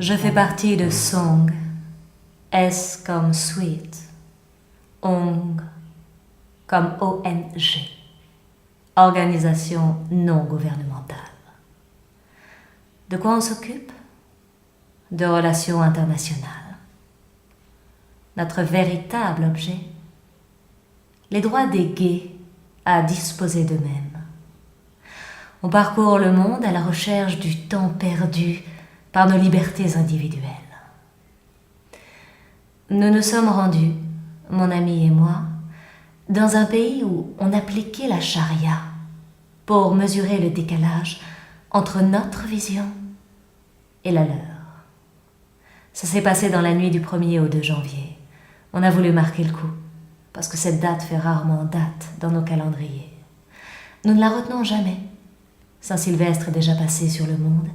Je fais partie de Song, S comme Sweet, ONG comme ONG, organisation non gouvernementale. De quoi on s'occupe? De relations internationales. Notre véritable objet? Les droits des gays à disposer d'eux-mêmes. On parcourt le monde à la recherche du temps perdu par nos libertés individuelles. Nous nous sommes rendus, mon ami et moi, dans un pays où on appliquait la charia pour mesurer le décalage entre notre vision et la leur. Ça s'est passé dans la nuit du 1er au 2 janvier. On a voulu marquer le coup, parce que cette date fait rarement date dans nos calendriers. Nous ne la retenons jamais. Saint-Sylvestre est déjà passé sur le monde,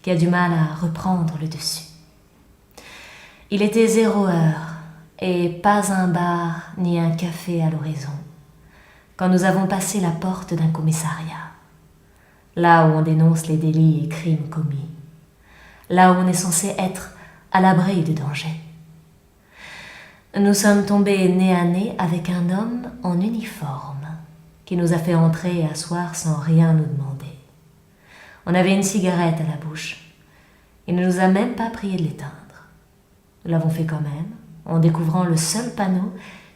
qui a du mal à reprendre le dessus. Il était 0 heure, et pas un bar ni un café à l'horizon, quand nous avons passé la porte d'un commissariat, là où on dénonce les délits et crimes commis, là où on est censé être à l'abri du danger. Nous sommes tombés nez à nez avec un homme en uniforme qui nous a fait entrer et asseoir sans rien nous demander. On avait une cigarette à la bouche. Il ne nous a même pas prié de l'éteindre. Nous l'avons fait quand même, en découvrant le seul panneau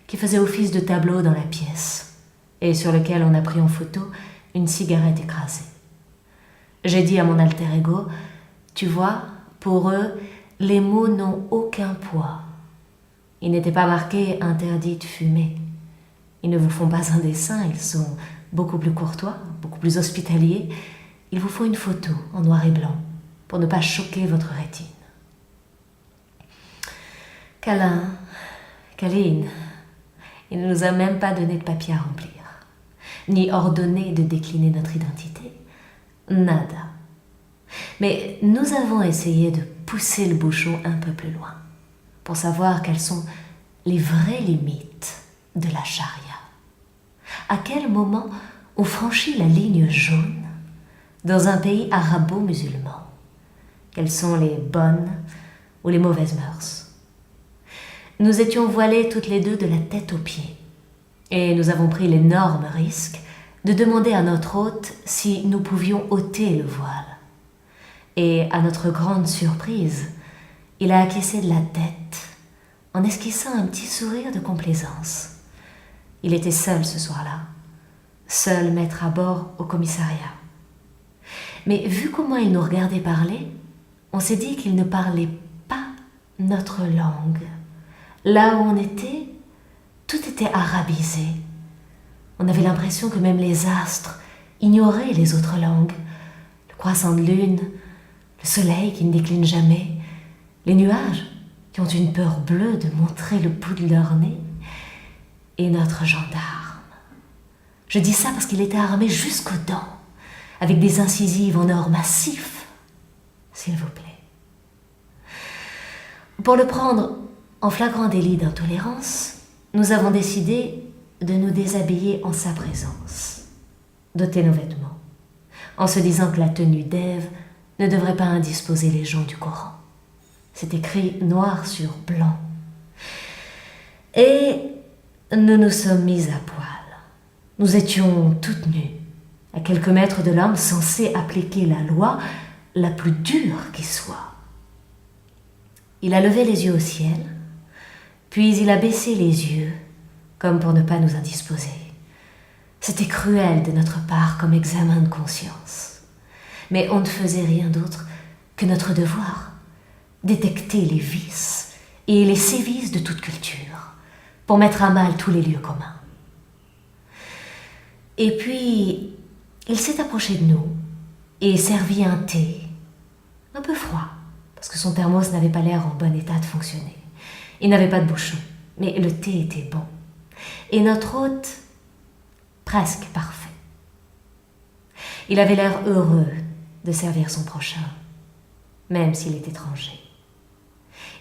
qui faisait office de tableau dans la pièce et sur lequel on a pris en photo une cigarette écrasée. J'ai dit à mon alter ego, tu vois, pour eux, les mots n'ont aucun poids. Ils n'étaient pas marqués « interdit de fumer ». Ils ne vous font pas un dessin, ils sont beaucoup plus courtois, beaucoup plus hospitaliers. Il vous faut une photo en noir et blanc pour ne pas choquer votre rétine. Câlin, câline, il ne nous a même pas donné de papier à remplir, ni ordonné de décliner notre identité. Nada. Mais nous avons essayé de pousser le bouchon un peu plus loin pour savoir quelles sont les vraies limites de la charia. À quel moment on franchit la ligne jaune dans un pays arabo-musulman? Quelles sont les bonnes ou les mauvaises mœurs? Nous étions voilés toutes les deux de la tête aux pieds et nous avons pris l'énorme risque de demander à notre hôte si nous pouvions ôter le voile. Et à notre grande surprise, il a acquiescé de la tête en esquissant un petit sourire de complaisance. Il était seul ce soir-là, seul maître à bord au commissariat. Mais vu comment il nous regardait parler, on s'est dit qu'il ne parlait pas notre langue. Là où on était, tout était arabisé. On avait l'impression que même les astres ignoraient les autres langues. Le croissant de lune, le soleil qui ne décline jamais, les nuages qui ont une peur bleue de montrer le bout de leur nez, et notre gendarme. Je dis ça parce qu'il était armé jusqu'aux dents, avec des incisives en or massif, s'il vous plaît. Pour le prendre en flagrant délit d'intolérance, nous avons décidé de nous déshabiller en sa présence, d'ôter nos vêtements, en se disant que la tenue d'Ève ne devrait pas indisposer les gens du Coran. C'est écrit noir sur blanc. Et nous nous sommes mis à poil. Nous étions toutes nues, à quelques mètres de l'homme censé appliquer la loi la plus dure qui soit. Il a levé les yeux au ciel, puis il a baissé les yeux, comme pour ne pas nous indisposer. C'était cruel de notre part comme examen de conscience. Mais on ne faisait rien d'autre que notre devoir, détecter les vices et les sévices de toute culture, pour mettre à mal tous les lieux communs. Et puis, il s'est approché de nous et servi un thé, un peu froid, parce que son thermos n'avait pas l'air en bon état de fonctionner. Il n'avait pas de bouchon, mais le thé était bon. Et notre hôte, presque parfait. Il avait l'air heureux de servir son prochain, même s'il est étranger.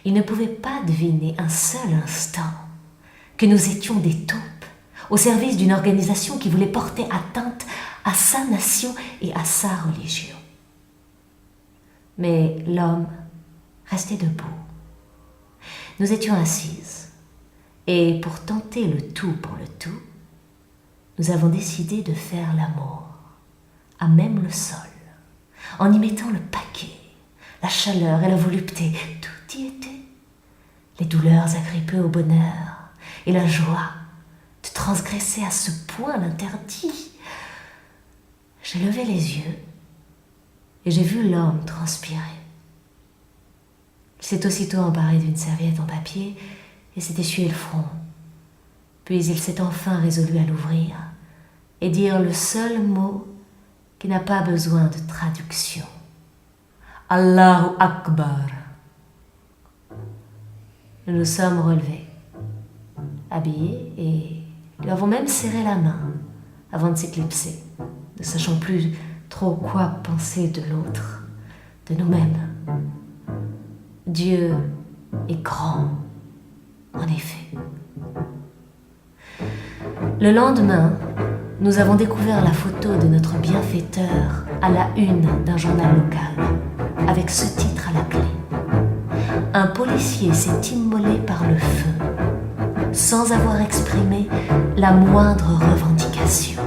Il ne pouvait pas deviner un seul instant que nous étions des taupes au service d'une organisation qui voulait porter atteinte à sa nation et à sa religion. Mais l'homme restait debout. Nous étions assises, et pour tenter le tout pour le tout, nous avons décidé de faire l'amour, à même le sol, en y mettant le paquet, la chaleur et la volupté, tout y était. Les douleurs agrippées au bonheur et la joie de transgresser à ce point l'interdit. J'ai levé les yeux et j'ai vu l'homme transpirer. Il s'est aussitôt emparé d'une serviette en papier et s'est essuyé le front. Puis il s'est enfin résolu à l'ouvrir et dire le seul mot qui n'a pas besoin de traduction. Allahu Akbar. Nous nous sommes relevés, habillés, et lui avons même serré la main avant de s'éclipser, ne sachant plus trop quoi penser de l'autre, de nous-mêmes. Dieu est grand, en effet. Le lendemain, nous avons découvert la photo de notre bienfaiteur à la une d'un journal local, avec ce titre à la clé. Un policier s'est immolé par le feu, sans avoir exprimé la moindre revendication.